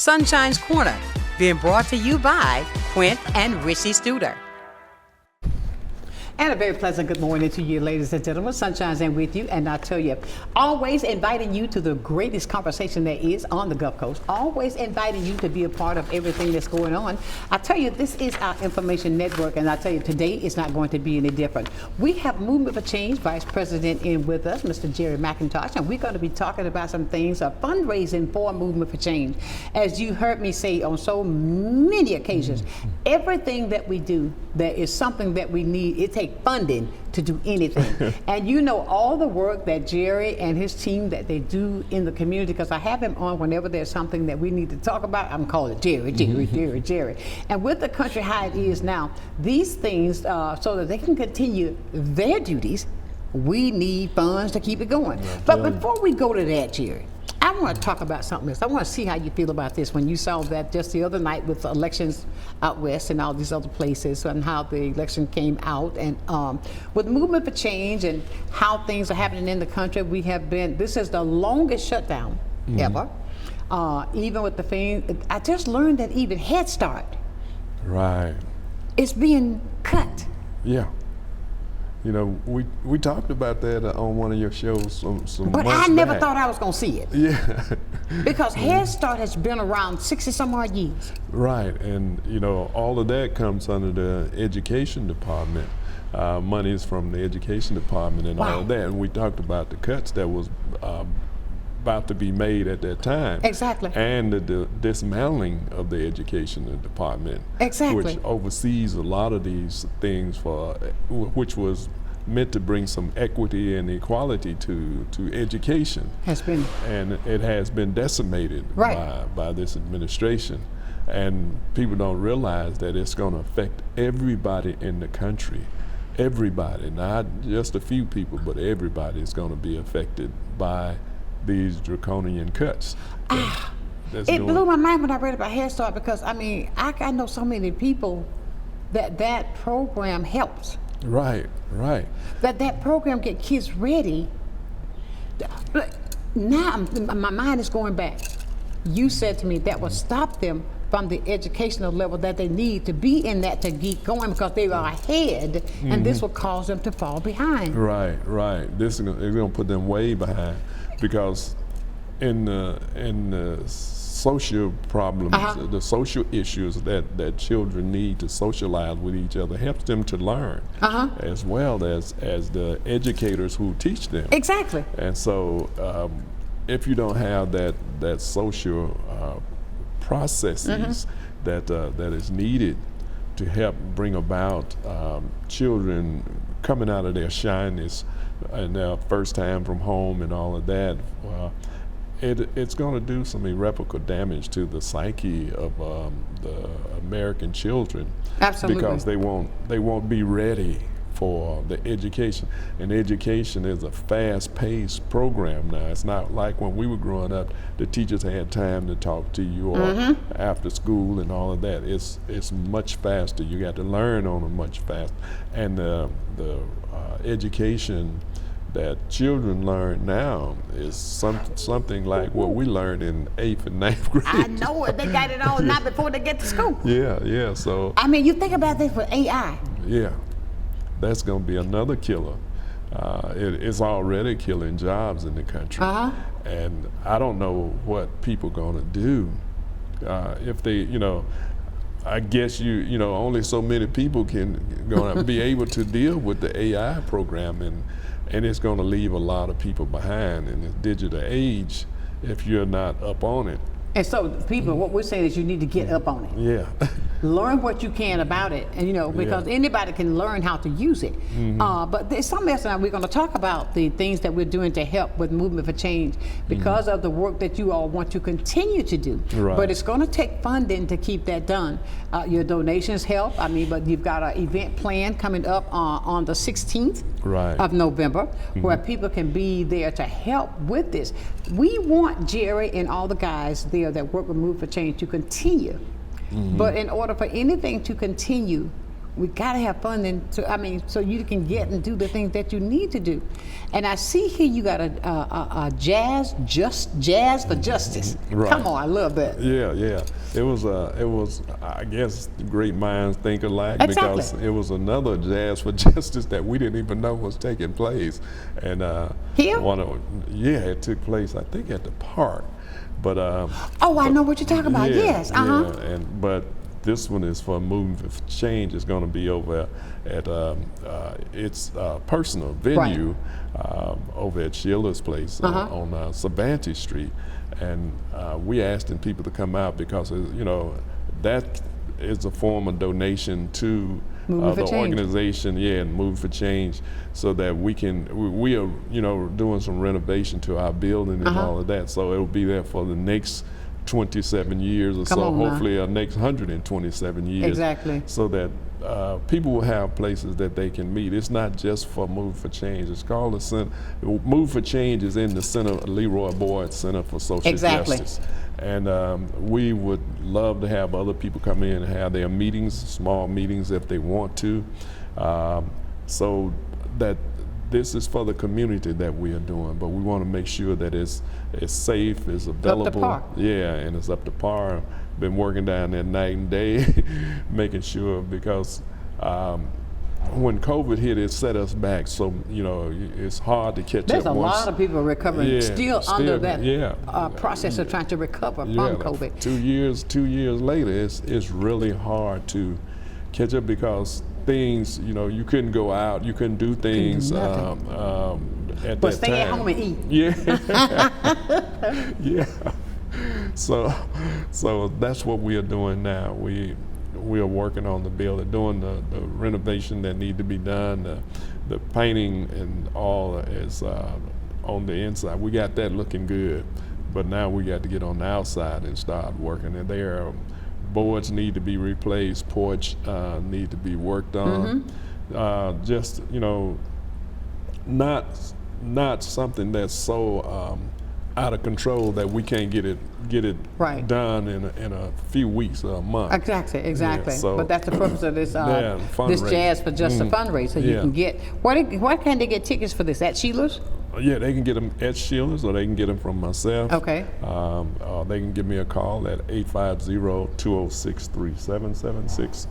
Sunshine's Corner, being brought to you by Quint and Richie Studer. And a very pleasant good morning to you, ladies and gentlemen. Sunshine's in with you, and I tell you, always inviting you to the greatest conversation there is on the Gulf Coast. Always inviting you to be a part of everything that's going on. I tell you, this is our information network, and I tell you, today is not going to be any different. We have Movement for Change Vice President in with us, Mr. Jerry McIntosh, and we're going to be talking about some things of fundraising for Movement for Change. As you heard me say on so many occasions, everything that we do, there is something that we need. It takes funding to do anything. And you know all the work that Jerry and his team that they do in the community, because I have him on whenever there's something that we need to talk about. I'm calling Jerry. And with the country how it is now, these things, so that they can continue their duties, we need funds to keep it going. But before we go to that, Jerry, I want to talk about something else. I want to see how you feel about this when you saw that just the other night with the elections out west and all these other places, and how the election came out, and with Movement for Change and how things are happening in the country. This is the longest shutdown ever. Even with the thing, I just learned that even Head Start is being cut. Yeah. You know, we talked about that on one of your shows some But months I never back. thought I was going to see it. Yeah. Because Head Start has been around 60-some odd years. Right, and you know, all of that comes under the education department. Money is from the education department and all of that. And we talked about the cuts that was about to be made at that time. Exactly. And the dismantling of the education department. Exactly. Which oversees a lot of these things which was meant to bring some equity and equality to education. And it has been decimated by this administration. And people don't realize that it's going to affect everybody in the country. Everybody, not just a few people, but everybody is going to be affected by these draconian cuts. It blew my mind when I read about Head Start, because I mean, I know so many people that program helps. Right. That program get kids ready. Now my mind is going back. You said to me that would stop them from the educational level that they need to be in that to get going, because they are ahead, and this will cause them to fall behind. Right. This is going to put them way behind, because in the social problems, the social issues that children need to socialize with each other helps them to learn, as well as the educators who teach them. Exactly. And so if you don't have that social processes that is needed to help bring about children coming out of their shyness and their first time from home and all of that, it's going to do some irreparable damage to the psyche of the American children. Absolutely. Because they won't be ready for the education. And education is a fast-paced program now. It's not like when we were growing up, the teachers had time to talk to you or after school and all of that. It's much faster. You got to learn on it much faster. And the education that children learn now is something like what we learned in 8th and 9th grade. I know it. They got it all now before they get to school. Yeah. So I mean, you think about this with AI. Yeah. That's going to be another killer. It's already killing jobs in the country. And I don't know what people are going to do if they, I guess only so many people going to be able to deal with the AI program, and it's going to leave a lot of people behind in this digital age if you're not up on it. And so people, what we're saying is you need to get up on it. Yeah. Learn what you can about it, and because anybody can learn how to use it. But there's something else, and we're going to talk about the things that we're doing to help with Movement for Change because of the work that you all want to continue to do. Right. But it's going to take funding to keep that done. Your donations help. But you've got an event plan coming up on the 16th of November where people can be there to help with this. We want Jerry and all the guys there that work with Movement for Change to continue. But in order for anything to continue, we gotta have fun, and so you can get and do the things that you need to do. And I see here you got a jazz for justice. Right. Come on, I love that. Yeah. It was I guess great minds think alike, Exactly. because it was another jazz for justice that we didn't even know was taking place. And here? It took place, I think, at the park. But I know what you're talking about. Yes. Yeah, but this one is for Moving for Change. It's going to be over at its personal venue, over at Sheila's place on Cervantes Street. And we asking people to come out because, that is a form of donation to the organization, and Moving for Change, so that we are, doing some renovation to our building and all of that. So it'll be there for the next 27 years or hopefully the next 127 years. Exactly. So that people will have places that they can meet. It's not just for Move for Change. It's called the Center. Move for Change is in the center, Leroy Boyd Center for Social Justice. And we would love to have other people come in and have their meetings, small meetings if they want to. So that this is for the community that we are doing, but we want to make sure that it's safe, it's available. Up to par. Yeah, and it's up to par. Been working down there night and day, making sure, because when COVID hit, it set us back. So, it's hard to catch up. There's a lot of people recovering still under that process of trying to recover from COVID. 2 years later, it's really hard to catch up, because things, you couldn't go out, you couldn't do things at that time. Stay at home and eat. Yeah. Yeah. So that's what we are doing now. We are working on the building, doing the renovation that need to be done. The painting and all is on the inside. We got that looking good, but now we got to get on the outside and start working. And there, boards need to be replaced, porch need to be worked on. Just not something that's so out of control that we can't get it done in a few weeks or a month. Exactly. Yeah, so, but that's the purpose of this this fundraiser. Jazz for Just a fundraiser. You can get where can they get tickets for this? At Sheila's? Yeah, they can get them at Sheila's, or they can get them from myself. Okay. They can give me a call at 850-206-3776,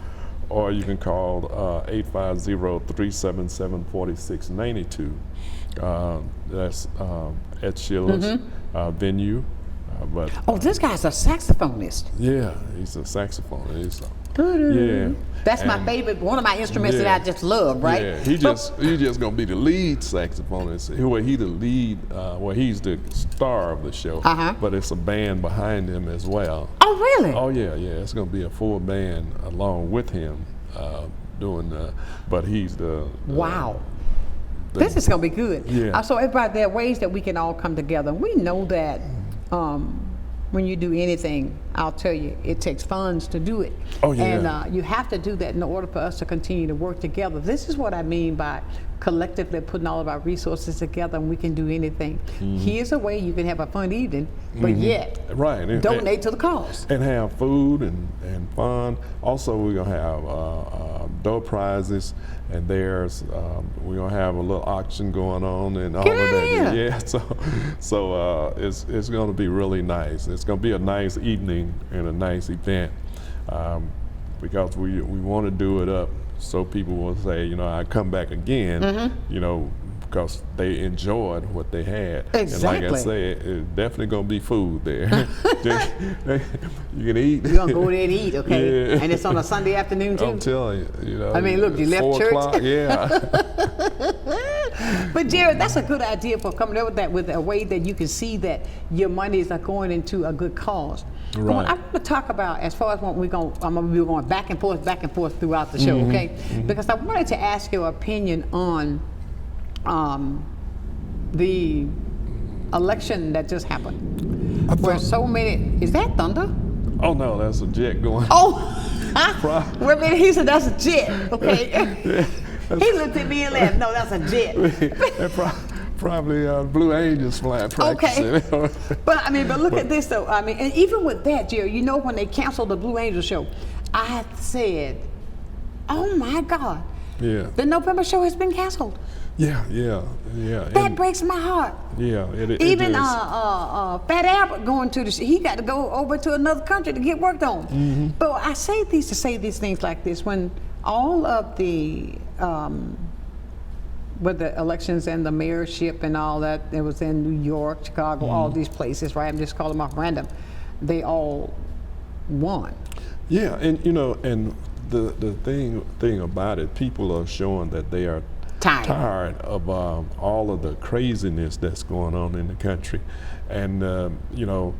or you can call 850-377-4692. That's at Sheila's venue. But this guy's a saxophonist. Yeah, he's a saxophonist. Yeah. That's my favorite, one of my instruments that I just love, right? Yeah, he's just gonna be the lead saxophonist. He's the star of the show, but it's a band behind him as well. Oh, really? Oh, yeah, it's gonna be a full band along with him but he's the wow. This is gonna be good. Yeah. So everybody, there are ways that we can all come together. We know that when you do anything, I'll tell you, it takes funds to do it. Oh, yeah. And you have to do that in order for us to continue to work together. This is what I mean by collectively putting all of our resources together, and we can do anything. Here's a way you can have a fun evening, but yet donate to the cause. And have food and fun. Also, we're going to have door prizes, and we're going to have a little auction going on and all of that. Yeah, so it's going to be really nice. It's going to be a nice evening and a nice event, because we want to do it up so people will say, I come back again, because they enjoyed what they had. Exactly. And like I said, it's definitely going to be food there. You can eat. You're going to go there and eat, okay? Yeah. And it's on a Sunday afternoon, too? I'm telling you, I mean, look, you left church. 4 o'clock, yeah. But Jared, that's a good idea for coming up with that, with a way that you can see that your monies are going into a good cause. Right. I want to talk about, as far as what I'm going to be going back and forth throughout the show, okay? Because I wanted to ask your opinion on the election that just happened. Where so many, is that thunder? Oh no, that's a jet going. Oh, wait a minute, he said that's a jet, okay? He looked at me and laughed, no, that's a jet. Probably Blue Angels flying practicing. Okay. But look at this though. And even with that, Jerry, when they canceled the Blue Angels show, I had said, Oh my God. Yeah. The November show has been canceled. Yeah. That breaks my heart. Yeah. Even Fat Albert going to he got to go over to another country to get worked on. Mm-hmm. But I say these to say these things like this when all of the with the elections and the mayorship and all that, it was in New York, Chicago, all these places, right? I'm just calling them off random. They all won. Yeah, and you know, and the thing about it, people are showing that they are tired of all of the craziness that's going on in the country, and you know,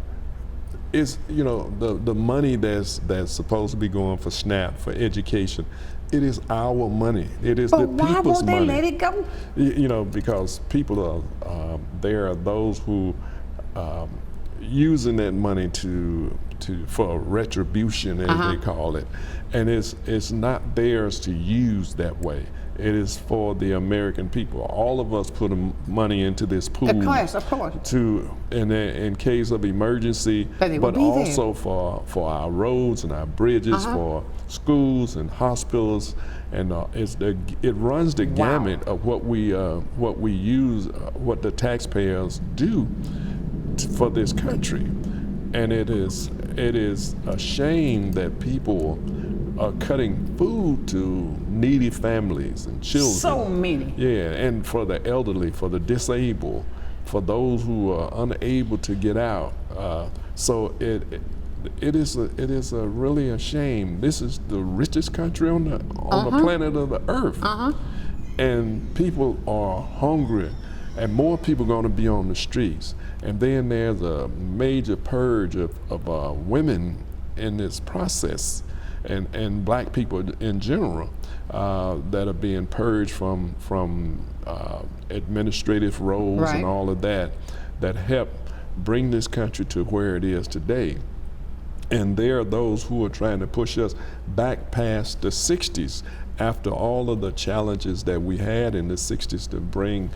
it's the money that's supposed to be going for SNAP for education. It is our money. It is the people's money. But why won't they let it go? You know, because people are there are those who using that money for retribution, as they call it, and it's not theirs to use that way. It is for the American people. All of us put money into this pool. Of course. In case of emergency, but also for our roads and our bridges, for schools and hospitals, and it runs the gamut of what we use, what the taxpayers do for this country, and it is a shame that people are cutting food to needy families and children. So many. Yeah, and for the elderly, for the disabled, for those who are unable to get out. So it is really a shame. This is the richest country on the planet of the earth, and people are hungry, and more people are going to be on the streets. And then there's a major purge of women in this process. And black people in general that are being purged from administrative roles and all of that help bring this country to where it is today. And there are those who are trying to push us back past the 60s after all of the challenges that we had in the 60s to bring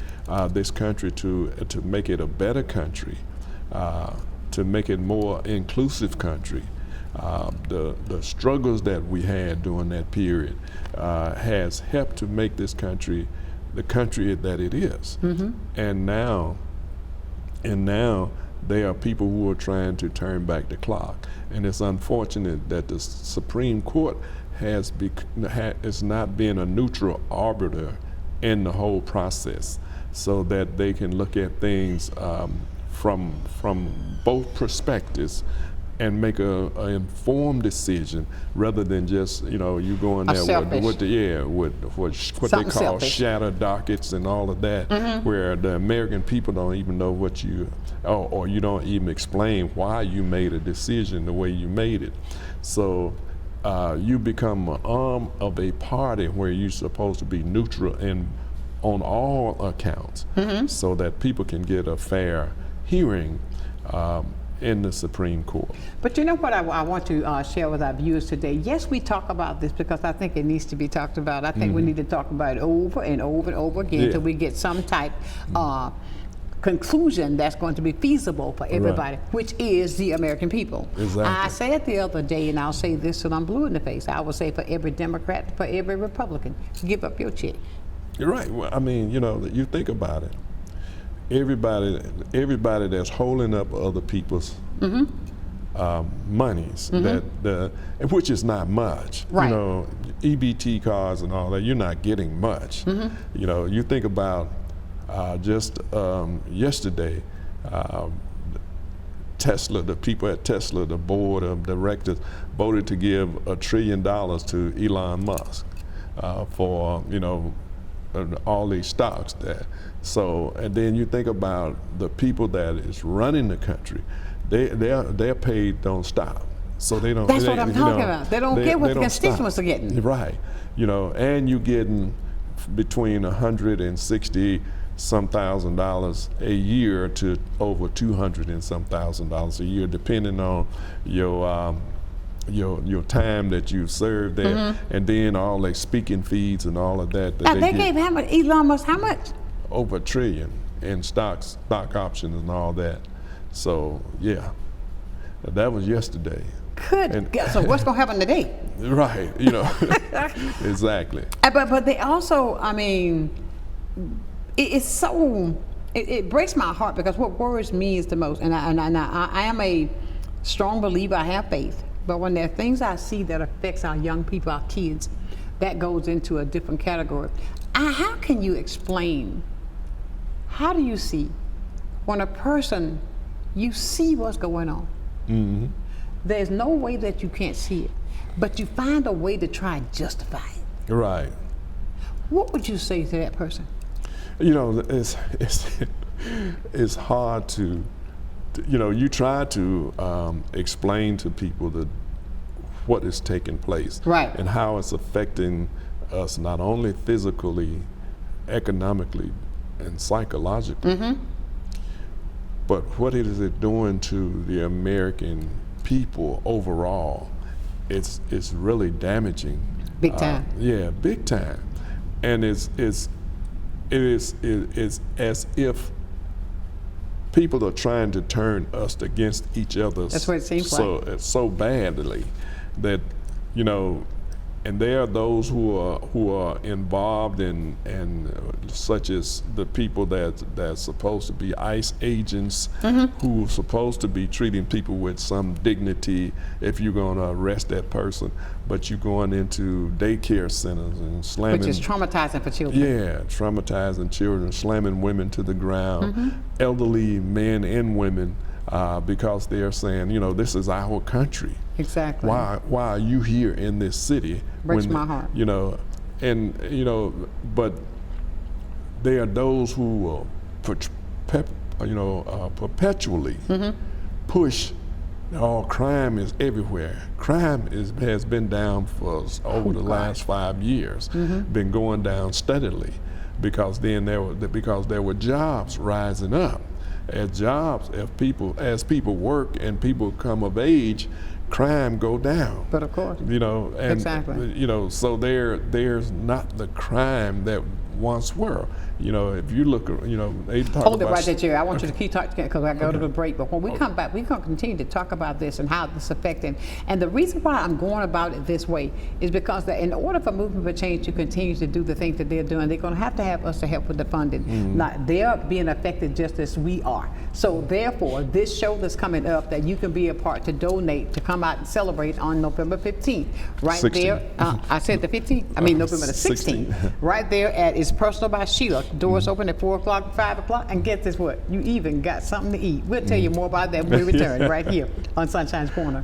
this country to make it a better country, to make it more inclusive country. The struggles that we had during that period has helped to make this country the country that it is. And now there are people who are trying to turn back the clock, and it's unfortunate that the Supreme Court has not been a neutral arbiter in the whole process, so that they can look at things from both perspectives and make an informed decision, rather than just you go in there with what they call shadow dockets and all of that, where the American people don't even know what or you don't even explain why you made a decision the way you made it. So you become an arm of a party where you're supposed to be neutral on all accounts, so that people can get a fair hearing in the Supreme Court. But you know what I want to share with our viewers today? Yes, we talk about this because I think it needs to be talked about. I think we need to talk about it over and over and over again until we get some type conclusion that's going to be feasible for everybody, which is the American people. Exactly. I said the other day, and I'll say this till I'm blue in the face, I will say for every Democrat, for every Republican, give up your check. You're right. Well, I mean, you think about it. Everybody that's holding up other people's monies, which is not much. Right. EBT cards and all that, you're not getting much. You think about just yesterday, Tesla, the people at Tesla, the board of directors voted to give $1 trillion to Elon Musk for all these stocks there. So, and then you think about the people that is running the country, their pay don't stop. So they don't. That's what I'm talking about. They don't get what the constituents are getting. Right. And you're getting between $160-some thousand a year to over $200-some thousand a year, depending on your time that you've served there, and then all the speaking fees and all of that. They gave how much? Elon Musk how much? Over $1 trillion in stock options and all that. So yeah, that was yesterday. So what's going to happen today? Right, exactly. But they also, I mean, it's so, it breaks my heart, because what worries me is the most, and I am a strong believer, I have faith, but when there are things I see that affects our young people, our kids, that goes into a different category. How can you explain, how do you see, when a person, you see what's going on, mm-hmm. There's no way that you can't see it, but you find a way to try and justify it. Right. What would you say to that person? It's hard to you try to explain to people what is taking place, right, and how it's affecting us, not only physically, economically, and psychologically, mm-hmm. but what is it doing to the American people overall. It's really damaging. Big time. Yeah, big time. And it is as if people are trying to turn us against each other. That's what it seems like. So badly that, and there are those who are involved in such as the people that's supposed to be ICE agents, mm-hmm. who are supposed to be treating people with some dignity if you're going to arrest that person, but you're going into daycare centers and slamming, which is traumatizing for children. Yeah, traumatizing children, slamming women to the ground, mm-hmm. elderly men and women. Because they're saying, this is our country. Exactly. Why are you here in this city? Breaks my heart. But there are those who perpetually mm-hmm. push. Crime is everywhere. Crime has been down for over the last 5 years. Mm-hmm. Been going down steadily, because there were jobs rising up. As people work and people come of age, crime go down. But of course. Exactly. So there's not the crime that once were. If you look, they talk Hold about. it right there, Jerry. I want you to keep talking, because I go to the break. But when we come back, we're going to continue to talk about this and how this is affecting. And the reason why I'm going about it this way is because in order for Movement for Change to continue to do the things that they're doing, they're going to have us to help with the funding. Mm-hmm. Now, they're being affected just as we are. So therefore, this show that's coming up that you can be a part to donate, to come out and celebrate on November 15th. Right 16. There, I said the 15th? I mean November the 16th. Right there at It's Personal by Sheila. Doors open at 4 o'clock, 5 o'clock, and get this, what? You even got something to eat. We'll tell you more about that when we return right here on Sunshine's Corner.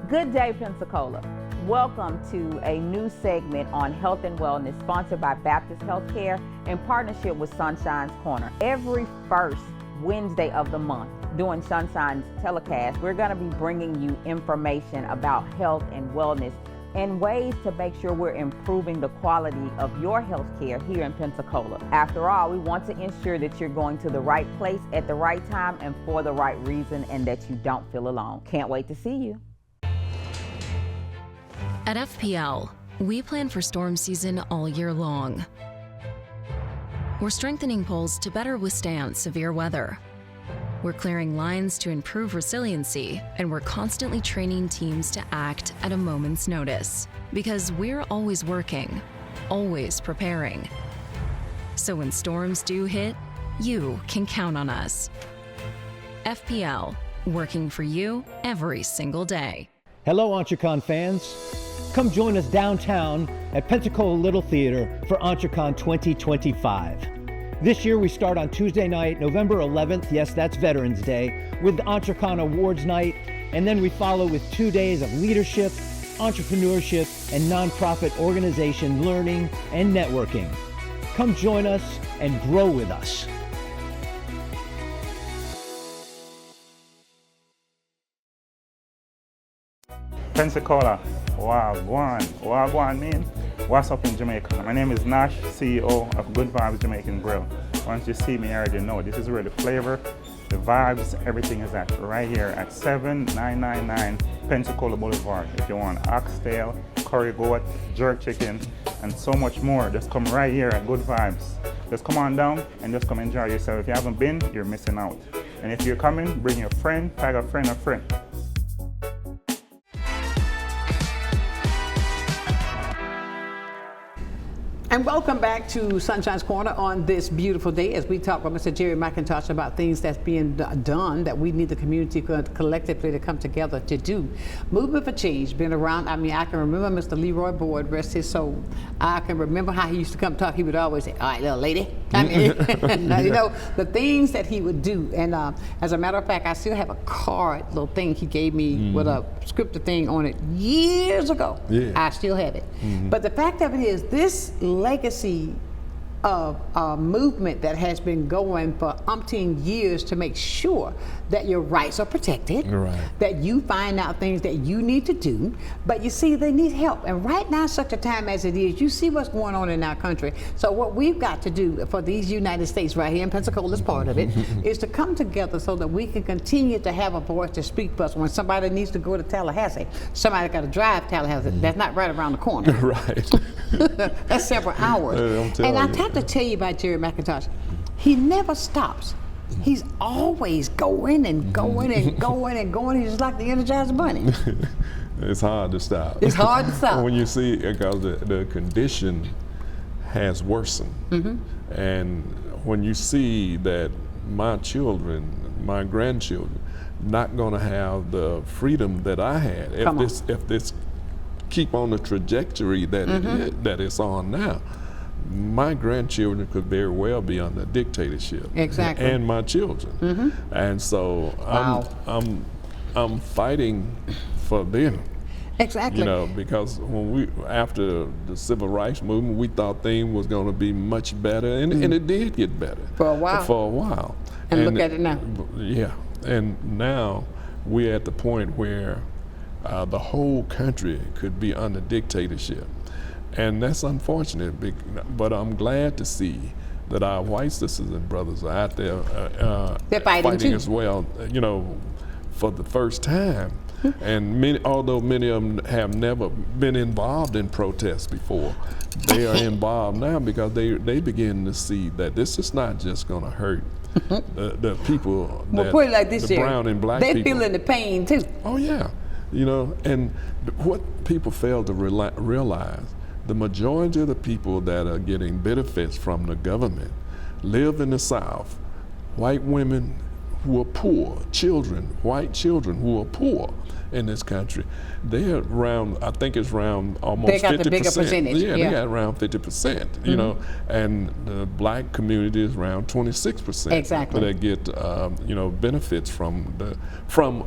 Good day, Pensacola. Welcome to a new segment on health and wellness, sponsored by Baptist Healthcare in partnership with Sunshine's Corner. Every first Wednesday of the month, during Sunshine's telecast, we're going to be bringing you information about health and wellness and ways to make sure we're improving the quality of your health care here in Pensacola. After all, we want to ensure that you're going to the right place at the right time and for the right reason, and that you don't feel alone. Can't wait to see you. At FPL, we plan for storm season all year long. We're strengthening poles to better withstand severe weather. We're clearing lines to improve resiliency, and we're constantly training teams to act at a moment's notice. Because we're always working, always preparing. So when storms do hit, you can count on us. FPL, working for you every single day. Hello, Entrecon fans. Come join us downtown at Pensacola Little Theater for Entrecon 2025. This year we start on Tuesday night, November 11th, yes, that's Veterans Day, with the Entrecon Awards Night, and then we follow with 2 days of leadership, entrepreneurship, and nonprofit organization learning and networking. Come join us and grow with us. Pensacola, Wagwan mean? What's up in Jamaica? My name is Nash, CEO of Good Vibes Jamaican Grill. Once you see me, you already know this is where the flavor, the vibes, everything is at. Right here at 7999 Pensacola Boulevard. If you want oxtail, curry goat, jerk chicken, and so much more, just come right here at Good Vibes. just come on down and just come enjoy yourself. If you haven't been, you're missing out. And if you're coming, bring your friend, tag a friend, And welcome back to Sunshine's Corner on this beautiful day as we talk with Mr. Jerry McIntosh about things that's being done that we need the community collectively to come together to do. Movement for Change, been around. I mean, I can remember Mr. Leroy Boyd, rest his soul. I can remember how he used to come talk. He would always say, all right, little lady. I mean, you know, the things that he would do. And as a matter of fact, I still have a card, little thing he gave me with a scripted thing on it years ago. Yeah. I still have it. But the fact of it is, this legacy of a movement that has been going for umpteen years to make sure that your rights are protected, that you find out things that you need to do, but you see they need help. And right now, such a time as it is, you see what's going on in our country. So what we've got to do for these United States right here, and Pensacola is part of it, is to come together so that we can continue to have a voice to speak for us. When somebody needs to go to Tallahassee, somebody got to drive Tallahassee. That's not right around the corner. That's several hours. And I have to tell you about Jerry McIntosh. He never stops. He's always going and going and going and going. He's just like the Energizer Bunny. It's hard to stop. It's hard to stop. When you see, because the condition has worsened. And when you see that my children, my grandchildren, not going to have the freedom that I had, if this keep on the trajectory that that it's on now, my grandchildren could very well be under dictatorship. Exactly. And my children. And so I'm fighting for them. Exactly. You know, because when after the civil rights movement, we thought things was going to be much better, and it did get better. For a while. And look at it now. Yeah. And now we're at the point where the whole country could be under dictatorship. And that's unfortunate, but I'm glad to see that our white sisters and brothers are out there they're fighting as well, you know, for the first time. And although many of them have never been involved in protests before, they are involved now because they begin to see that this is not just going to hurt the people, put it like this, the brown and black people. They're feeling the pain too. Oh yeah, you know, and what people fail to realize, the majority of the people that are getting benefits from the government live in the South. White women who are poor, white children who are poor in this country, they're around, I think it's around almost 50%. They got the bigger percentage. Yeah, they got around 50%, you know, and the black community is around 26%. Exactly. That get, you know, benefits from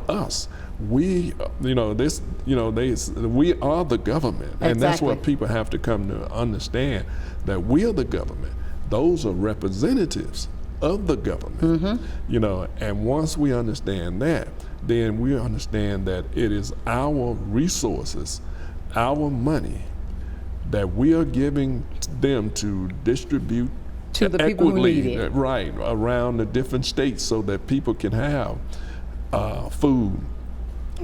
us. We, you know, we are the government. Exactly. And that's what people have to come to understand, that we are the government. Those are representatives of the government, you know, and once we understand that, then we understand that it is our resources, our money, that we are giving them to distribute to the people who need it. Right, around the different states so that people can have food.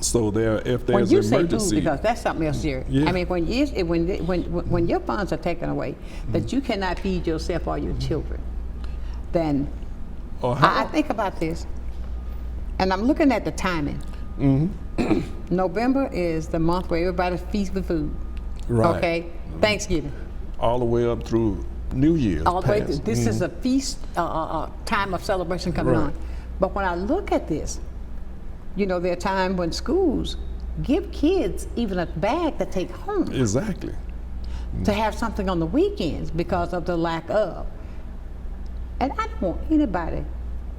So if there's an emergency. When you say food, because that's something else, Jerry. Yeah. I mean, when your funds are taken away, that you cannot feed yourself or your children, then I think about this, and I'm looking at the timing. November is the month where everybody feasts with food. Right. Okay, Thanksgiving. All the way up through New Year's. All the way through. This is a feast, time of celebration coming on. But when I look at this, you know, there are times when schools give kids even a bag to take home. Exactly. To have something on the weekends because of the lack of. And I don't want anybody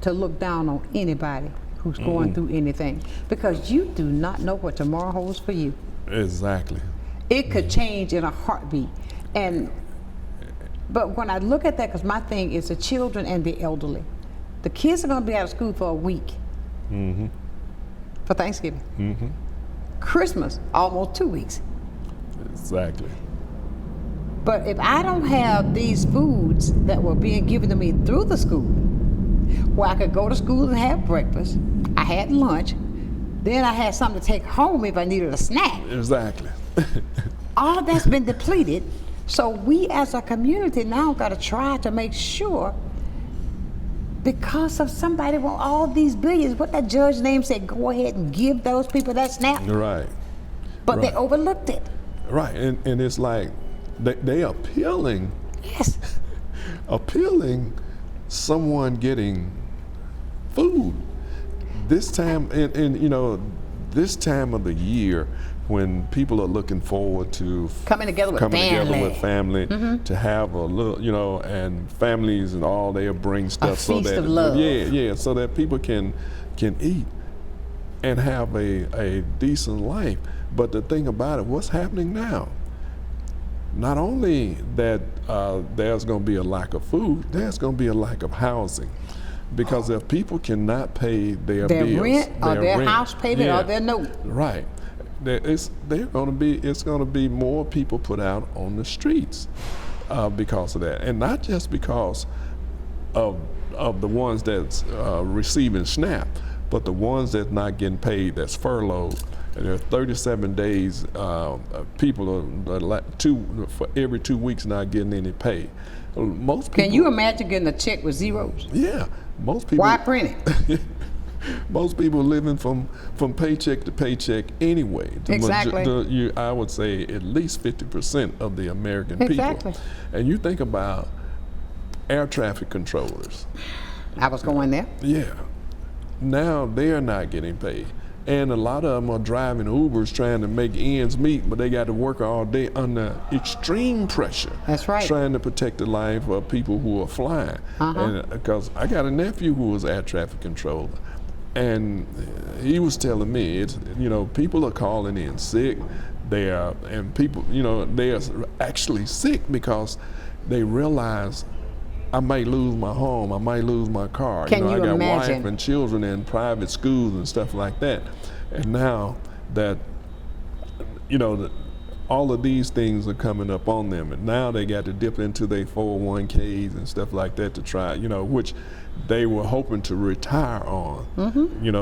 to look down on anybody who's going through anything, because you do not know what tomorrow holds for you. Exactly. It could change in a heartbeat. But when I look at that, because my thing is the children and the elderly. The kids are going to be out of school for a week. For Thanksgiving. Christmas, almost 2 weeks. Exactly. But if I don't have these foods that were being given to me through the school, where I could go to school and have breakfast, I had lunch, then I had something to take home if I needed a snack. Exactly. All of that's been depleted So we as a community now got to try to make sure, because of somebody want all these billions, what that judge name said, go ahead and give those people that SNAP. Right. But they overlooked it. Right, and it's like they appealing. Yes. Appealing someone getting food. This time, and you know, this time of the year, when people are looking forward to coming together with family, to have a little, you know, and families and all, they'll bring stuff so that of love. So that people can eat and have a decent life. But the thing about it, what's happening now? Not only that there's going to be a lack of food, there's going to be a lack of housing. Because if people cannot pay their bills, rent or their house payment or their note, right, it's going to be more people put out on the streets because of that, and not just because of the ones that's receiving SNAP, but the ones that's not getting paid, that's furloughed. And there are 37 days, people are for every 2 weeks not getting any pay. Most people. Can you imagine getting a check with zeros? Yeah, most people. Why print it? Most people living from paycheck to paycheck anyway. Exactly. I would say at least 50% of the American exactly. people. And you think about air traffic controllers. I was going there. Yeah. Now they're not getting paid. And a lot of them are driving Ubers trying to make ends meet, but they got to work all day under extreme pressure. That's right. Trying to protect the life of people who are flying. And because I got a nephew who was air traffic controller, and he was telling me, people are calling in sick. And people, they are actually sick because they realize I might lose my home, I might lose my car. Can you I got imagine? wife and children in private schools and stuff like that. And now that, all of these things are coming up on them, and now they got to dip into their 401ks and stuff like that to try, which they were hoping to retire on,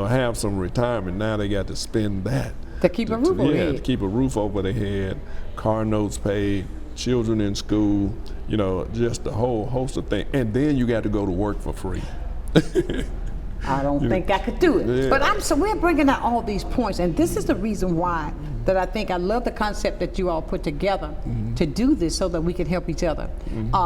have some retirement. Now they got to spend that. To keep a roof over their head. To keep a roof over their head, car notes paid, children in school, just a whole host of things. And then you got to go to work for free. I don't think I could do it. Yeah. But so we're bringing out all these points, and this is the reason why that I think I love the concept that you all put together to do this so that we can help each other.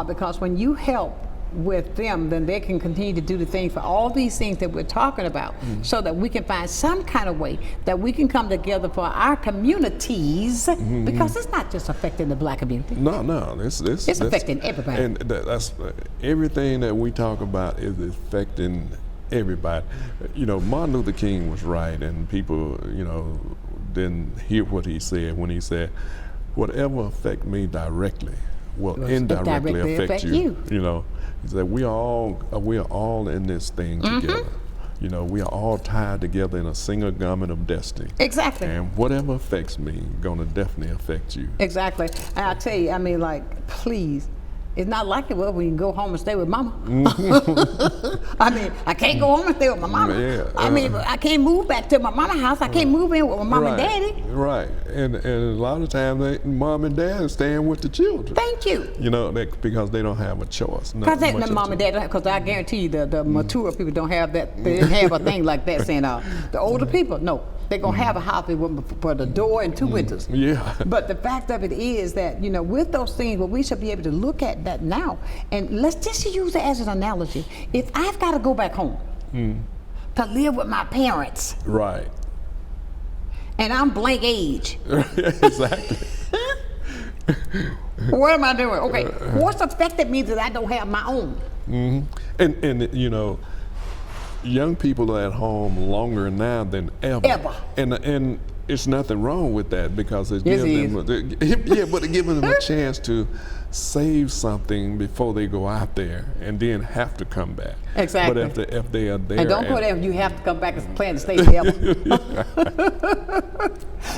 Because when you help with them, then they can continue to do the thing for all these things that we're talking about, so that we can find some kind of way that we can come together for our communities, because it's not just affecting the Black community. No, it's affecting everybody. And that's everything that we talk about is affecting everybody. Martin Luther King was right, and people, didn't hear what he said when he said, "Whatever affect me directly will indirectly affect you." He said, we are all in this thing together. We are all tied together in a single garment of destiny. Exactly. And whatever affects me, gonna definitely affect you. Exactly. And I tell you, please, it's not like it was when you go home and stay with mama. I can't go home and stay with my mama. Yeah, I can't move back to my mama's house. I can't move in with my mom and daddy. Right. And a lot of times, mom and dad are staying with the children. Thank you. Because they don't have a choice. Because the mom and dad don't have, because I guarantee you the mature people don't have that. They didn't have a thing like that saying, the older people, no. They're going to have a house for the door and 2 windows. Yeah. But the fact of it is that, with those things, we should be able to look at that now. And let's just use it as an analogy. If I've got to go back home to live with my parents. Right. And I'm blank age. Exactly. What am I doing? Okay, what's affected me that I don't have my own? And young people are at home longer now than ever. And it's nothing wrong with that, because it gives them but it gives them a chance to save something before they go out there and then have to come back. Exactly. But if they are there, and don't go there if you have to come back and plan to stay forever.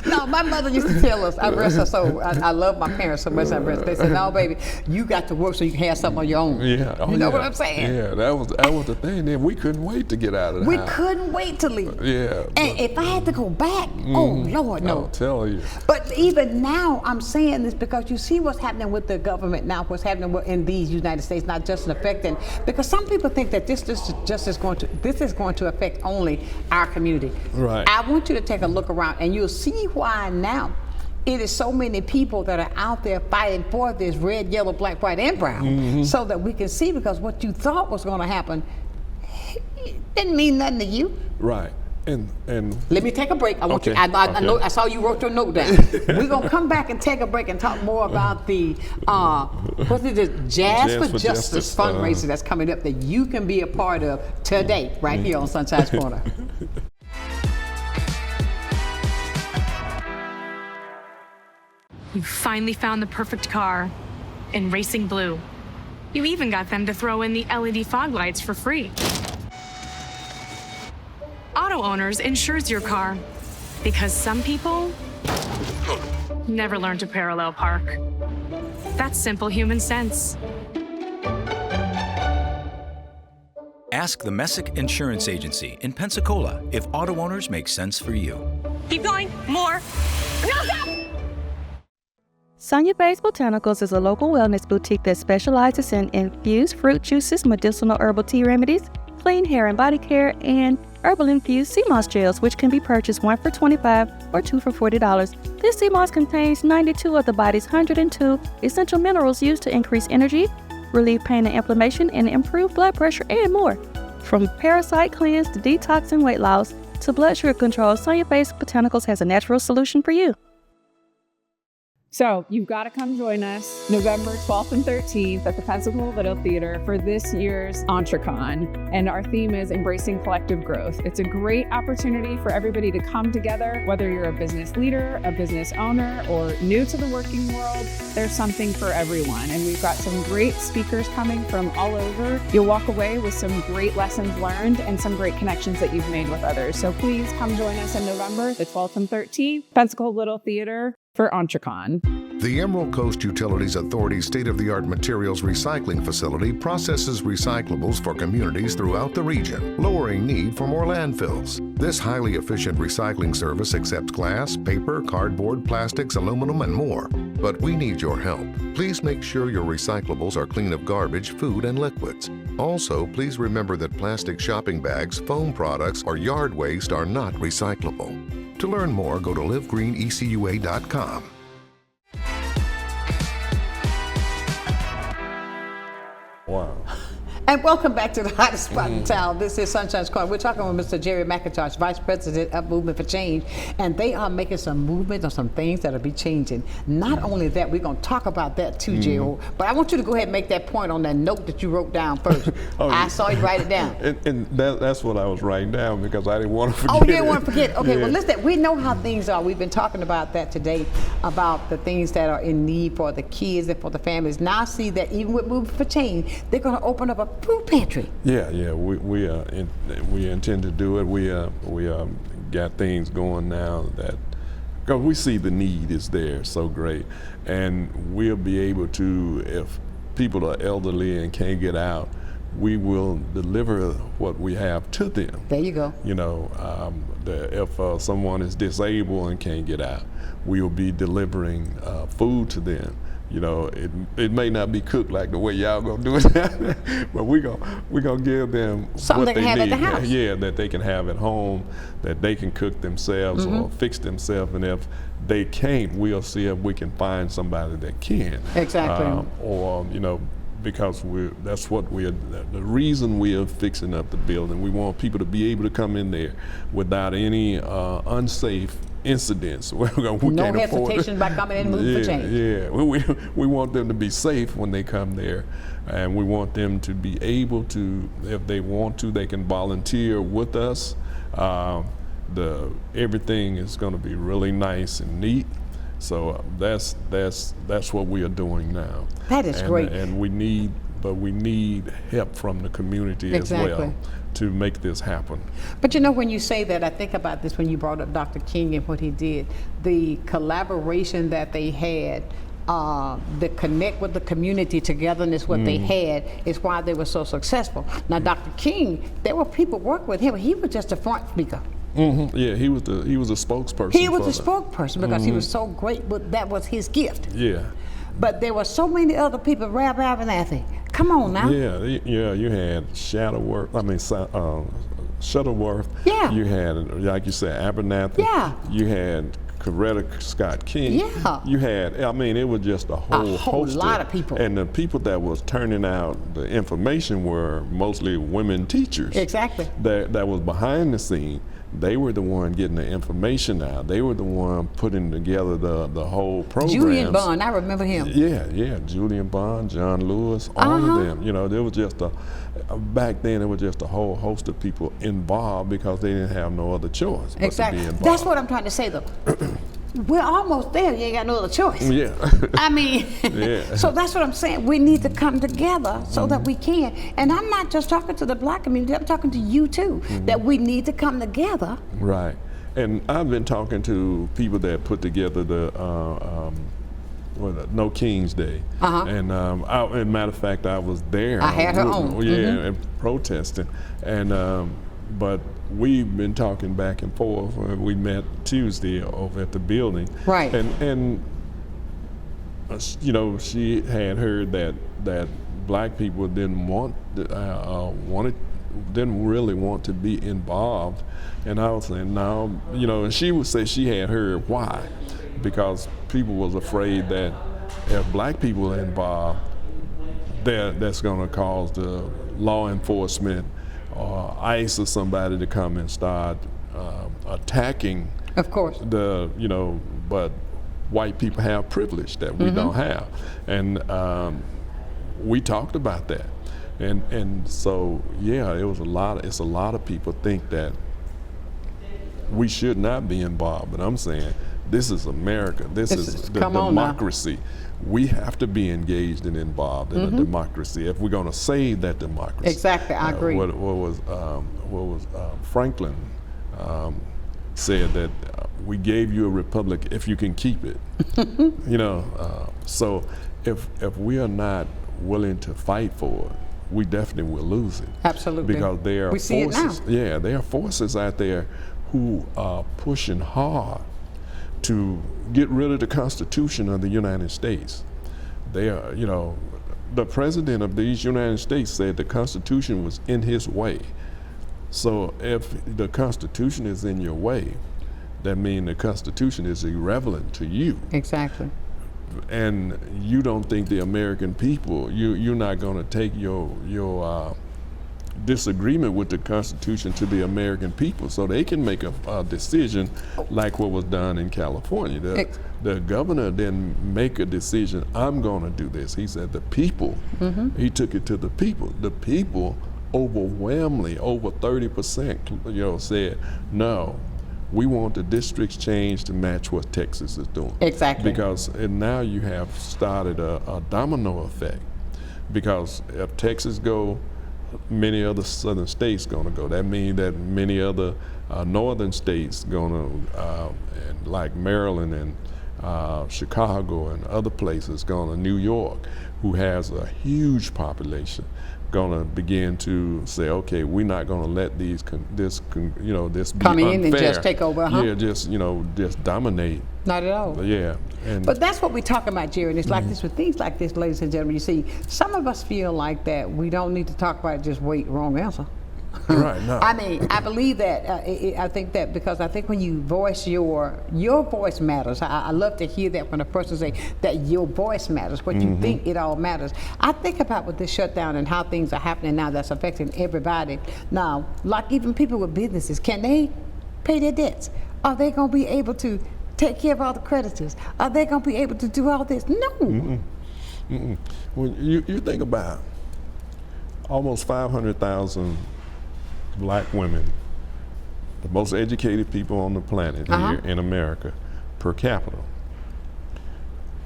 No, my mother used to tell us, I rest her soul, I love my parents so much, I rest. They said, no, baby, you got to work so you can have something on your own. Yeah. You know what I'm saying? Yeah, that was the thing. Then we couldn't wait to get out of the house. We couldn't wait to leave. Yeah. And if I had to go back, oh Lord, no. I'll tell you. But even now, I'm saying this because you see what's happening with the government now, what's happening in these United States, not just affecting, because some people think that this is going to affect only our community. Right. I want you to take a look around, and you'll see why now. It is so many people that are out there fighting for this red, yellow, black, white, and brown, so that we can see, because what you thought was going to happen didn't mean nothing to you. Right. And let me take a break. I want okay. you. I know. I saw you wrote your note down. We're gonna come back and take a break and talk more about the what's it? The Jazz for Justice fundraiser that's coming up that you can be a part of today, right here on Sunshine's Corner. You finally found the perfect car in Racing Blue. You even got them to throw in the LED fog lights for free. Auto Owners insures your car because some people never learn to parallel park. That's simple human sense. Ask the Messick Insurance Agency in Pensacola if Auto Owners makes sense for you. Keep going, more. No, stop! Sonia Bay's Botanicals is a local wellness boutique that specializes in infused fruit juices, medicinal herbal tea remedies, clean hair and body care, and herbal infused sea moss gels, which can be purchased 1 for $25 or 2 for $40. This sea moss contains 92 of the body's 102 essential minerals used to increase energy, relieve pain and inflammation, and improve blood pressure and more. From parasite cleanse to detox and weight loss to blood sugar control, Sonia Bay's Botanicals has a natural solution for you. So you've got to come join us November 12th and 13th at the Pensacola Little Theater for this year's EntreCon. And our theme is Embracing Collective Growth. It's a great opportunity for everybody to come together, whether you're a business leader, a business owner, or new to the working world, there's something for everyone. And we've got some great speakers coming from all over. You'll walk away with some great lessons learned and some great connections that you've made with others. So please come join us in November, the 12th and 13th, Pensacola Little Theater for EntreCon. The Emerald Coast Utilities Authority state-of-the-art materials recycling facility processes recyclables for communities throughout the region, lowering need for more landfills. This highly efficient recycling service accepts glass, paper, cardboard, plastics, aluminum, and more. But we need your help. Please make sure your recyclables are clean of garbage, food, and liquids. Also, please remember that plastic shopping bags, foam products, or yard waste are not recyclable. To learn more, go to livegreenecua.com. Wow. And welcome back to the hottest spot in town. This is Sunshine's Corner. We're talking with Mr. Jerry McIntosh, Vice President of Movement for Change, and they are making some movement on some things that'll be changing. Not only that, we're going to talk about that too, J.O., but I want you to go ahead and make that point on that note that you wrote down first. I saw you write it down. And that's what I was writing down because I didn't want to forget. Oh, you didn't want to forget. Okay, Yeah. well, listen, we know how things are. We've been talking about that today, about the things that are in need for the kids and for the families. Now I see that even with Movement for Change, they're going to open up a food pantry. Yeah, we intend to do it. We got things going now that, because we see the need is there so great, and we'll be able to, if people are elderly and can't get out, we will deliver what we have to them. There you go. You know, if someone is disabled and can't get out, we will be delivering food to them. You know, it may not be cooked like the way y'all gonna do it, but we gonna give them something what they they have need. at the house. Yeah, that they can have at home, that they can cook themselves or fix themselves, and if they can't, we'll see if we can find somebody that can. Exactly. Or you know, because that's what the reason we are fixing up the building. We want people to be able to come in there without any unsafe incidents. No hesitation by coming in and Moving for Change. Yeah, we want them to be safe when they come there, and we want them to be able to, if they want to, they can volunteer with us. Everything is going to be really nice and neat. So that's what we are doing now. That is great. And we need help from the community as well to make this happen. But you know, when you say that, I think about this when you brought up Dr. King and what he did, the collaboration that they had, the connect with the community togetherness, what they had is why they were so successful. Now, Dr. King, there were people working with him. He was just a front speaker. Yeah, he was a spokesperson. He was a spokesperson because he was so great, but that was his gift. Yeah. But there were so many other people, Rabbi Abernathy. Come on now. Yeah, you had Shuttleworth. Yeah. You had, like you said, Abernathy. Yeah. You had Coretta Scott King. Yeah. You had, it was just a whole host lot of people. And the people that was turning out the information were mostly women teachers. Exactly. That was behind the scene. They were the one getting the information out. They were the one putting together the whole program. Julian Bond, I remember him. Yeah, Julian Bond, John Lewis, all of them. There was just back then it was just a whole host of people involved because they didn't have no other choice but to be involved. That's what I'm trying to say though. We're almost there. You ain't got no other choice. Yeah. Yeah. So that's what I'm saying. We need to come together so that we can. And I'm not just talking to the Black community. I'm talking to you too. That we need to come together. Right. And I've been talking to people that put together the No King's Day. And as a matter of fact, I was there. I had her on. Yeah, and protesting. And but we've been talking back and forth. We met Tuesday over at the building. Right. And she had heard that Black people didn't really want to be involved. And I was saying, no, and she would say she had heard why. Because people was afraid that if Black people are involved, that's going to cause the law enforcement or ICE or somebody to come and start attacking. Of course. But white people have privilege that we don't have, and we talked about that, and so it's a lot of people think that we should not be involved, but I'm saying this is America. This is the democracy. We have to be engaged and involved in a democracy if we're going to save that democracy. Exactly, I agree. What was Franklin said that we gave you a republic if you can keep it. So if we are not willing to fight for it, we definitely will lose it. Absolutely. Because there are forces. Yeah, there are forces out there who are pushing hard to get rid of the Constitution of the United States. They are, the president of these United States said the Constitution was in his way. So if the Constitution is in your way, that means the Constitution is irrelevant to you. Exactly. And you don't think the American people, you're not going to take your disagreement with the Constitution to the American people so they can make a decision like what was done in California. The governor didn't make a decision, I'm going to do this. He said the people, he took it to the people. The people overwhelmingly, over 30%, said, no, we want the districts changed to match what Texas is doing. Exactly. Because now you have started a domino effect. Because if Texas go, many other southern states going to go. That means that many other northern states going to, like Maryland and Chicago and other places, going to New York, who has a huge population, going to begin to say, okay, we're not going to let this be come in unfair. And just take over. Yeah, just dominate. Not at all. Yeah. But that's what we're talking about, Jerry. And it's like this with things like this, ladies and gentlemen. You see, some of us feel like that we don't need to talk about it, just wait, wrong answer. Right, no. I mean, I believe that, I think that because I think when you voice your voice matters. I love to hear that when a person say that your voice matters, what you think, it all matters. I think about with this shutdown and how things are happening now that's affecting everybody. Now, like even people with businesses, can they pay their debts? Are they going to be able to take care of all the creditors? Are they going to be able to do all this? No. When you think about almost 500,000 Black women, the most educated people on the planet here in America per capita,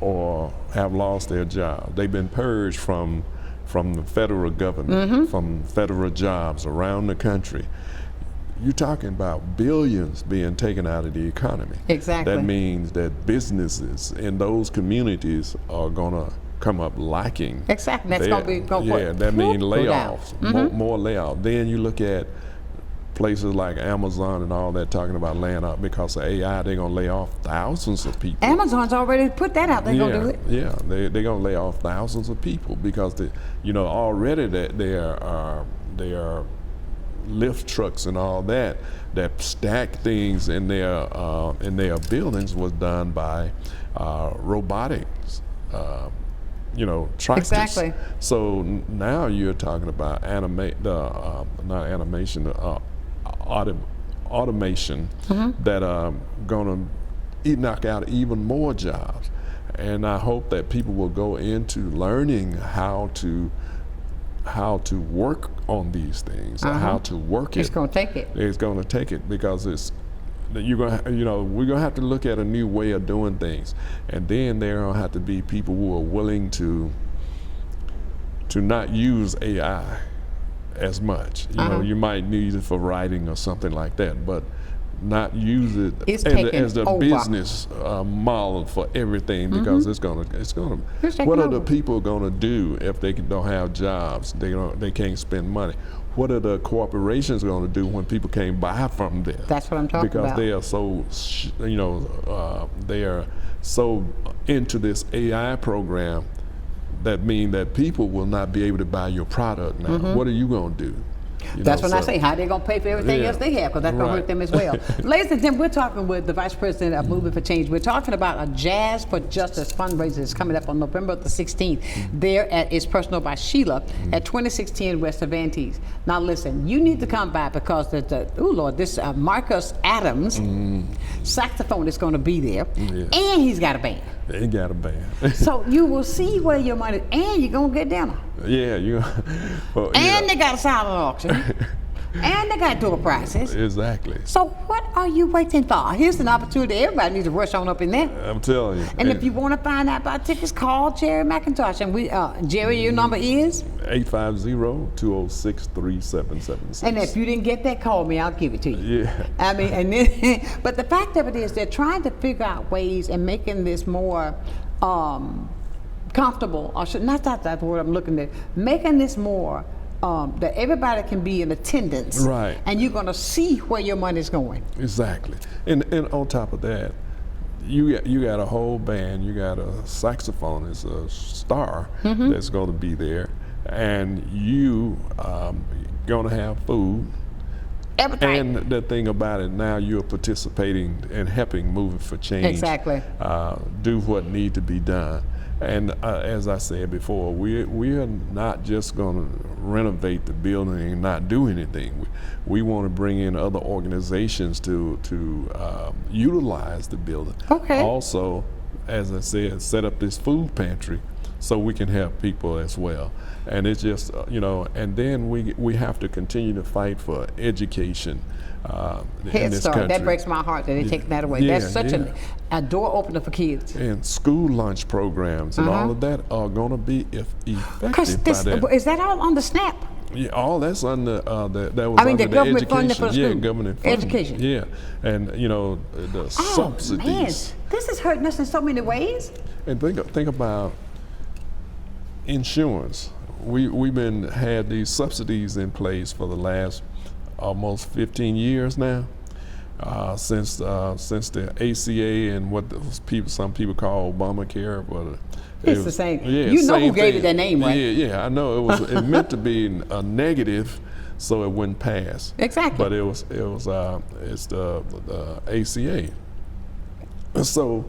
or have lost their job. They've been purged from the federal government, from federal jobs around the country. You're talking about billions being taken out of the economy. Exactly. That means that businesses in those communities are going to come up lacking. Exactly. That's going to be that means layoffs, more layoffs. Then you look at places like Amazon and all that talking about laying off because of AI. They're gonna lay off thousands of people. Amazon's already put that out. They're gonna do it. Yeah, they're gonna lay off thousands of people because already there are lift trucks and all that stack things in their buildings was done by robotics. Tractors. Exactly. So now you're talking about automation that are going to knock out even more jobs. And I hope that people will go into learning how to work on these things, how to work it. It's going to take it. It's going to take it because we're gonna have to look at a new way of doing things, and then there will have to be people who are willing to not use AI as much. You might need it for writing or something like that, but not use it as the business model for everything, because it's gonna. What are the people gonna do if they don't have jobs? They can't spend money. What are the corporations going to do when people can't buy from them? That's what I'm talking about. Because they are so, they are so into this AI program, that mean that people will not be able to buy your product now. What are you going to do? That's when I say how they're going to pay for everything else they have, because that's going to hurt them as well. Ladies and gentlemen, we're talking with the Vice President of Movement for Change. We're talking about a Jazz for Justice fundraiser that's coming up on November the 16th there at It's Personal by Sheila at 2610 West Avantes. Now listen, you need to come by because this Marcus Adams saxophone is going to be there, and he's got a band. He got a band. So you will see where your money, and you're going to get dinner. Yeah, and they got a silent auction. And they got door prizes. Exactly. So what are you waiting for? Here's an opportunity. Everybody needs to rush on up in there. I'm telling you. And if you want to find out about tickets, call Jerry McIntosh. And Jerry, your number is? 850-206-3776. And if you didn't get that, call me. I'll give it to you. Yeah. I mean, and then, but the fact of it is they're trying to figure out ways and making this more comfortable, or not that word I'm looking at, making this more that everybody can be in attendance, right? And you're going to see where your money's going. Exactly. And on top of that, you got a whole band. You got a saxophonist, a star that's going to be there, and you going to have food. Everything. And the thing about it, now you're participating and helping Movement for Change. Exactly. Do what need to be done. And as I said before, we are not just going to renovate the building and not do anything. We want to bring in other organizations to utilize the building. Okay. Also, as I said, set up this food pantry so we can help people as well. And it's just, and then we have to continue to fight for education in this country. That breaks my heart that they take that away. That's such a door opener for kids. And school lunch programs and all of that are going to be effective by that. Is that all on the SNAP? Yeah, all that's under that was I mean, under the government education. funding for the school. Yeah, government funding. Education. Yeah, and the subsidies. Man, this is hurting us in so many ways. And think about insurance. We've had these subsidies in place for the last almost 15 years now, since the ACA and what some people call Obamacare, but it's the same. Yeah, you know who gave it that name, right? Yeah, I know it meant to be a negative, so it wouldn't pass. Exactly. But it's the ACA. So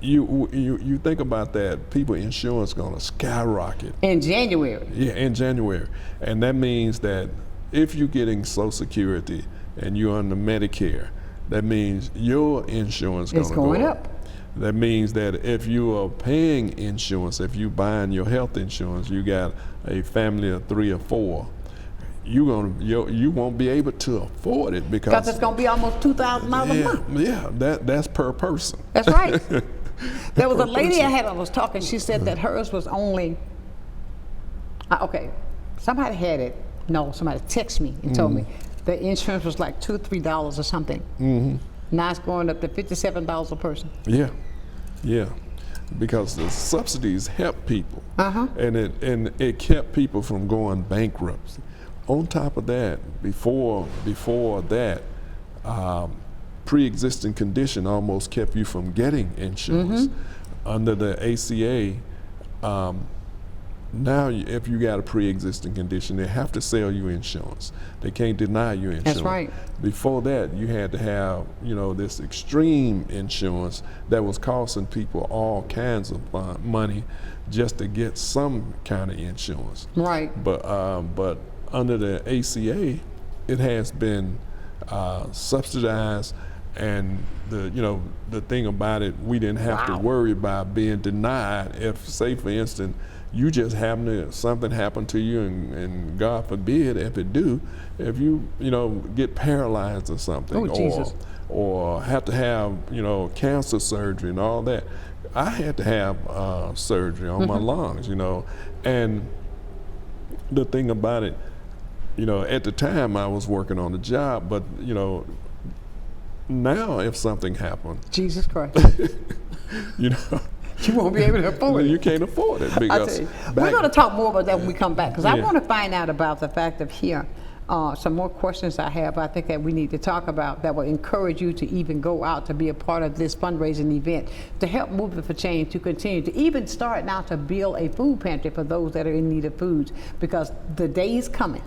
you think about that, people insurance going to skyrocket in January. Yeah, in January, and that means that if you're getting Social Security and you're under Medicare, that means your insurance is going up. That means that if you are paying insurance, if you buying your health insurance, you got a family of 3 or 4, you won't be able to afford it because it's going to be almost $2,000 a month. Yeah, that's per person. That's right. There was a lady I was talking. She said that hers was only somebody had it. No, somebody texted me and told me the insurance was like $2 or $3 or something. Now it's going up to $57 a person. Yeah, because the subsidies help people, and it kept people from going bankrupt. on top of that, before that, pre-existing condition almost kept you from getting insurance. Under the ACA, now if you got a pre-existing condition, they have to sell you insurance. They can't deny you insurance. That's right. Before that, you had to have, this extreme insurance that was costing people all kinds of money just to get some kind of insurance. Right. But under the ACA, it has been subsidized, and the thing about it, we didn't have to worry about being denied if, say for instance, you just something happened to you, and God forbid if you get paralyzed or something, or have to have cancer surgery and all that. I had to have surgery on my lungs, and the thing about it, at the time I was working on the job, but now if something happened, Jesus Christ, you won't be able to afford it. You can't afford it because we're going to talk more about that when we come back, because I want to find out about the fact of here. Some more questions I have, I think that we need to talk about that will encourage you to even go out to be a part of this fundraising event to help Movement for Change to continue to even start now to build a food pantry for those that are in need of foods, because the day is coming.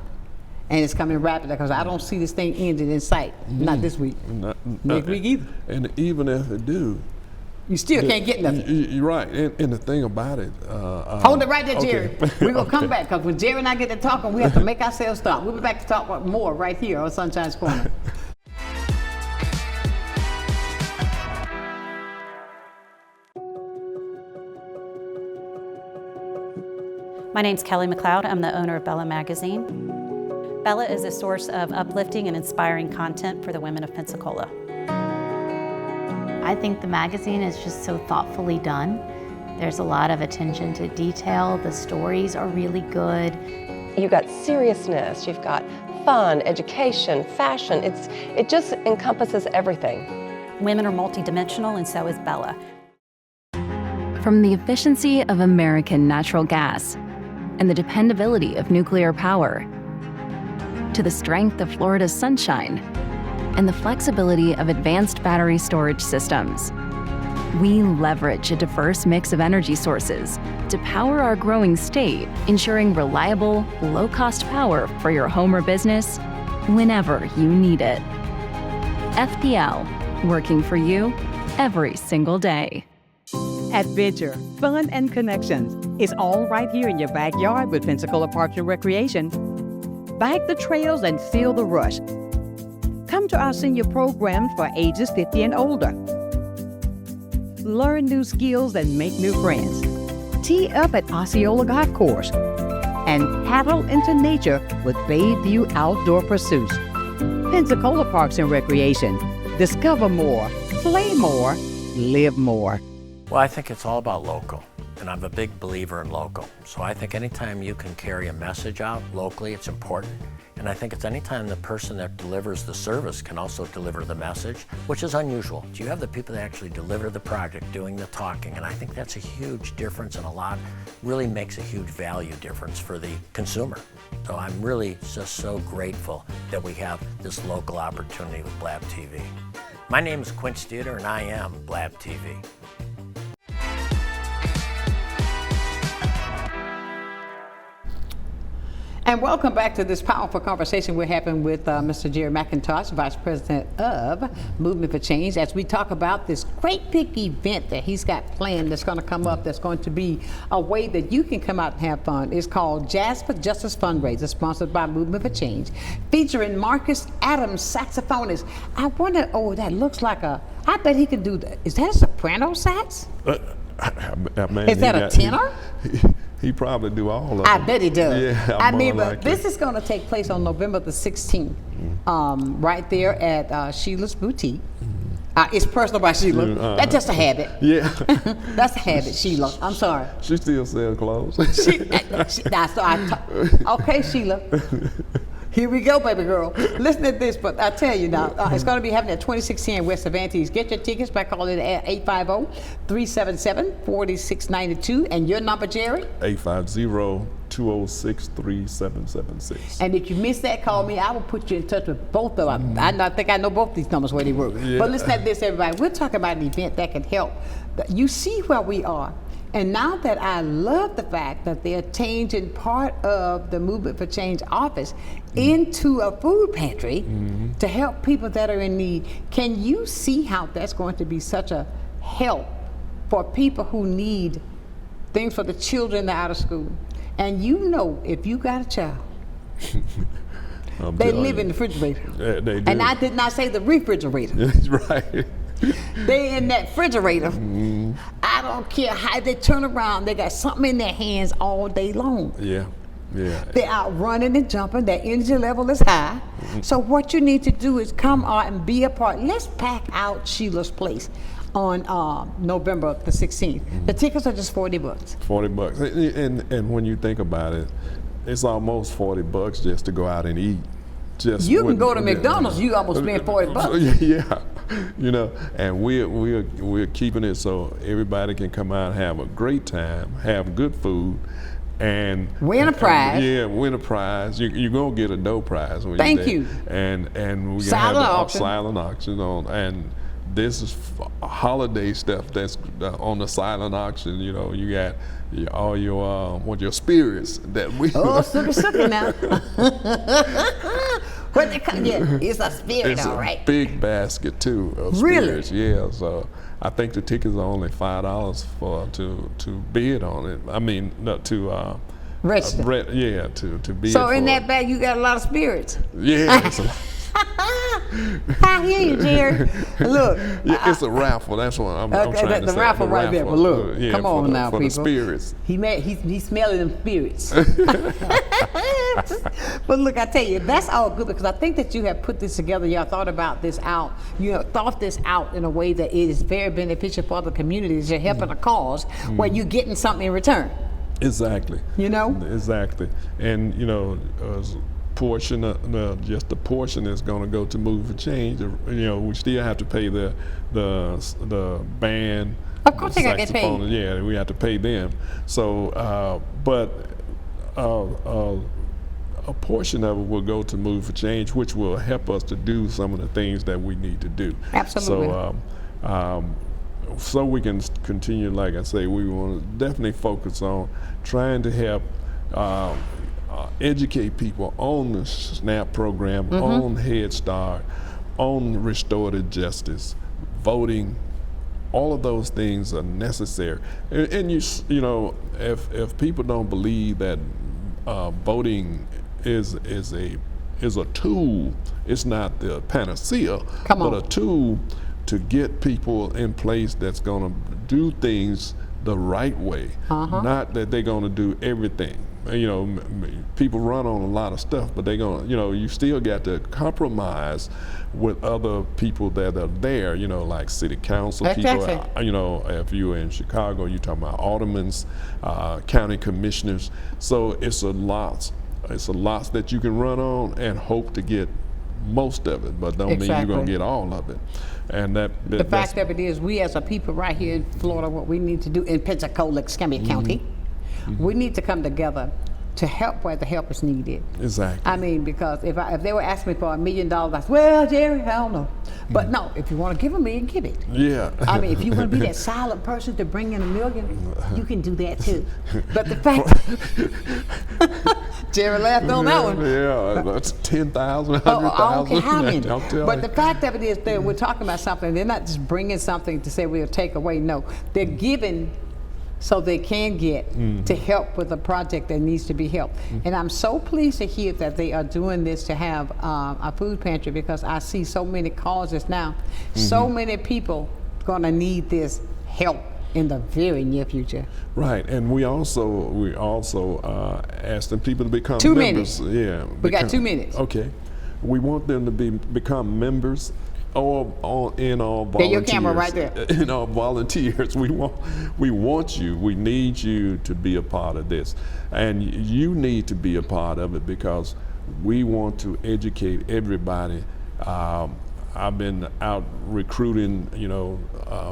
And it's coming rapidly, because I don't see this thing ending in sight. Not this week. Next week either. And even if it do, you still can't get nothing. You're right. And the thing about it. Hold it right there, Jerry. We're going to come back, because when Jerry and I get to talking, we have to make ourselves stop. We'll be back to talk about more right here on Sunshine's Corner. My name's Kelly McLeod. I'm the owner of Bella Magazine. Bella is a source of uplifting and inspiring content for the women of Pensacola. I think the magazine is just so thoughtfully done. There's a lot of attention to detail. The stories are really good. You've got seriousness, you've got fun, education, fashion. It just encompasses everything. Women are multidimensional, and so is Bella. From the efficiency of American natural gas and the dependability of nuclear power, to the strength of Florida's sunshine and the flexibility of advanced battery storage systems, we leverage a diverse mix of energy sources to power our growing state, ensuring reliable, low-cost power for your home or business whenever you need it. FPL, working for you every single day. Adventure, fun, and connections is all right here in your backyard with Pensacola Parks and Recreation. Bike the trails and feel the rush. Come to our senior programs for ages 50 and older. Learn new skills and make new friends. Tee up at Osceola Golf Course and paddle into nature with Bayview Outdoor Pursuits. Pensacola Parks and Recreation. Discover more, play more, live more. Well, I think it's all about local, and I'm a big believer in local. So I think anytime you can carry a message out locally, it's important. And I think it's anytime the person that delivers the service can also deliver the message, which is unusual. You have the people that actually deliver the project doing the talking, and I think that's a huge difference, and really makes a huge value difference for the consumer. So I'm really just so grateful that we have this local opportunity with Blab TV. My name is Quince Dieter, and I am Blab TV. And welcome back to this powerful conversation we're having with Mr. Jerry McIntosh, Vice President of Movement for Change, as we talk about this great big event that he's got planned that's going to come up, that's going to be a way that you can come out and have fun. It's called Jazz for Justice Fundraiser, sponsored by Movement for Change, featuring Marcus Adams, saxophonist. I wonder, that looks like I bet he could do that. Is that a soprano sax? Is that a tenor? He probably do all of them. I bet he does. Yeah, but this is going to take place on November the 16th, right there at Sheila's Boutique. It's personal by Sheila. That's just a habit. Yeah. That's a habit, Sheila. I'm sorry. She still sells clothes. Okay, Sheila. Here we go, baby girl. Listen to this, but I tell you now, it's going to be happening at 2610 West Cervantes. Get your tickets by calling at 850-377-4692. And your number, Jerry? 850-2 206-3776. And if you miss that, call me. I will put you in touch with both of them. I think I know both these numbers where they work. Yeah. But listen to this, everybody. We're talking about an event that can help. You see where we are. And now that I love the fact that they're changing part of the Movement for Change office into a food pantry to help people that are in need, can you see how that's going to be such a help for people who need things for the children that are out of school? And you know, if you got a child, they live in the refrigerator. Yeah, they do. And I did not say the refrigerator. Right. They in that refrigerator. I don't care how they turn around. They got something in their hands all day long. Yeah, yeah. They're out running and jumping. Their energy level is high. So what you need to do is come out and be a part. Let's pack out Sheila's place on November the 16th. The tickets are just $40. $40, and when you think about it, it's almost $40 just to go out and eat. Just you can go to McDonald's. You almost spend $40. Yeah, you know, and we're keeping it so everybody can come out and have a great time, have good food, and win a prize. Win a prize. You're gonna get a dough prize when Thank you're there. you. And we're silent gonna have auction. silent auction on, and this is holiday stuff that's on the silent auction. You know, you got all your spirits that we. Oh, sugar now. What they call, yeah, it's a spirit, it's all right. It's a big basket too of spirits. Yeah, so I think the tickets are only $5 to bid on it. I mean, not to register. To bid. So for in that it. bag, you got a lot of spirits. Yeah. It's I hear you, Jerry. Look, it's a raffle. That's what I'm trying to say. Raffle right there. But look, come on now, for people. The spirits. He's smelling them spirits. But look, I tell you, that's all good because I think that you have put this together. Y'all thought about this out. You know, thought this out in a way that it is very beneficial for the community. You're helping a cause where you're getting something in return. Exactly. You know. Exactly, and you know. Portion, just the portion is going to go to Move for Change. You know, we still have to pay the band. Of course, they got to get paid. Yeah, we have to pay them. So, but a portion of it will go to Move for Change, which will help us to do some of the things that we need to do. Absolutely. So, so we can continue. Like I say, we want to definitely focus on trying to help. Educate people on the SNAP program, on Head Start, on restorative justice, voting. All of those things are necessary. And you know, if people don't believe that voting is a tool, it's not the panacea, but a tool to get people in place that's going to do things the right way, not that they're going to do everything. You know, people run on a lot of stuff, but they're going to, you know, you still got to compromise with other people that are there, you know, like city council people. You know, if you're in Chicago, you're talking about aldermans, county commissioners. So it's a lot that you can run on and hope to get most of it, but don't mean you're going to get all of it. And the fact of it is, we as a people right here in Florida, what we need to do in Pensacola, Escambia County, we need to come together to help where the help is needed. Exactly. I mean, because if they were asking me for $1 million, I said, well, Jerry, I don't know. But no, if you want to give $1 million, give it. Yeah. I mean, if you want to be that silent person to bring in $1 million, you can do that too. But the fact, Jerry laughed on that one. Yeah, that's 10,000, 100,000. I don't care how many. But you. the fact of it is that we're talking about something. They're not just bringing something to say we'll take away. No, they're giving so they can get to help with a project that needs to be helped. And I'm so pleased to hear that they are doing this to have a food pantry, because I see so many causes now. So many people gonna need this help in the very near future. Right, and we also asking people to become 2 members. minutes. Yeah, We got 2 minutes. Okay, we want them to become members. In all volunteers. There's your camera right there. In all volunteers, we want you. We need you to be a part of this, and you need to be a part of it, because we want to educate everybody. I've been out recruiting, you know,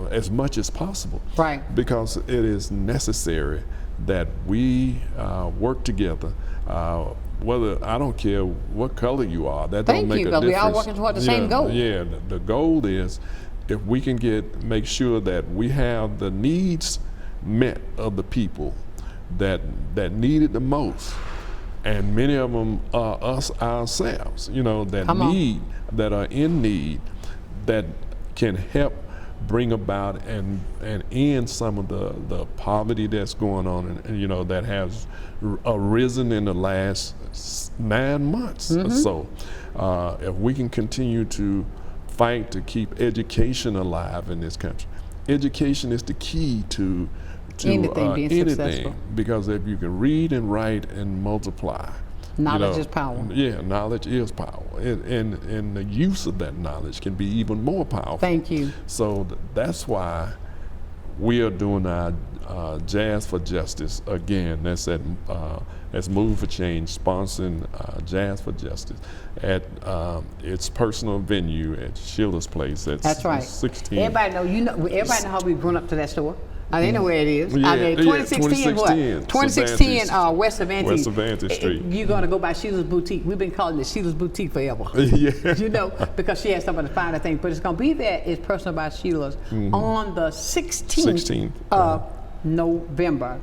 as much as possible, right? Because it is necessary that we work together. Whether, I don't care what color you are, that don't make a difference. We all working toward the same goal. Yeah, the goal is if we can make sure that we have the needs met of the people that need it the most, and many of them are us ourselves, that are in need, that can help bring about and end some of the poverty that's going on, and that has arisen in the last 9 months or so. If we can continue to fight to keep education alive in this country, education is the key to anything, because if you can read and write and multiply, knowledge is power. Yeah, knowledge is power, and the use of that knowledge can be even more powerful. Thank you. So that's why we are doing our Jazz for Justice again. That's Move for Change, sponsoring Jazz for Justice at its personal venue at Sheila's Place. That's right. 16. Everybody know how we've grown up to that store. They know where it is. Yeah, 2016 what? 2016 West Advantage. West Advantage Street. You're going to go by Sheila's Boutique. We've been calling it Sheila's Boutique forever. Yeah. Because she has some of the finer things. But it's going to be there. It's Personal by Sheila's on the 16th of November.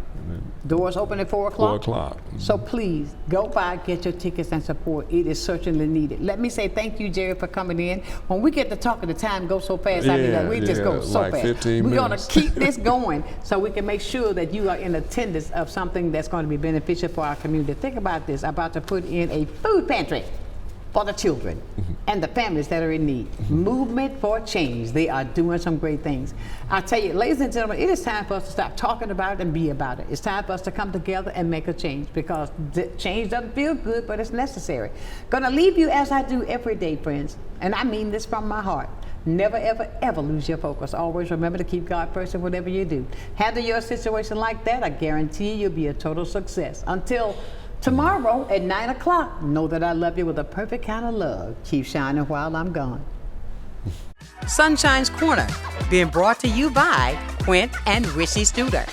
Doors open at 4 o'clock. 4 o'clock. So please go by, get your tickets and support. It is certainly needed. Let me say thank you, Jerry, for coming in. When we get to talking, the time goes so fast. We just go so like fast. 15 We're going minutes. to keep this going so we can make sure that you are in attendance of something that's going to be beneficial for our community. Think about this. I'm about to put in a food pantry for the children and the families that are in need. Movement for change. They are doing some great things. I tell you, ladies and gentlemen, it is time for us to stop talking about it and be about it. It's time for us to come together and make a change, because change doesn't feel good, but it's necessary. Gonna leave you as I do every day, friends, and I mean this from my heart. Never, ever, ever lose your focus. Always remember to keep God first in whatever you do. Handle your situation like that, I guarantee you'll be a total success. Until tomorrow at 9 o'clock, know that I love you with a perfect kind of love. Keep shining while I'm gone. Sunshine's Corner, being brought to you by Quint and Richie Studer.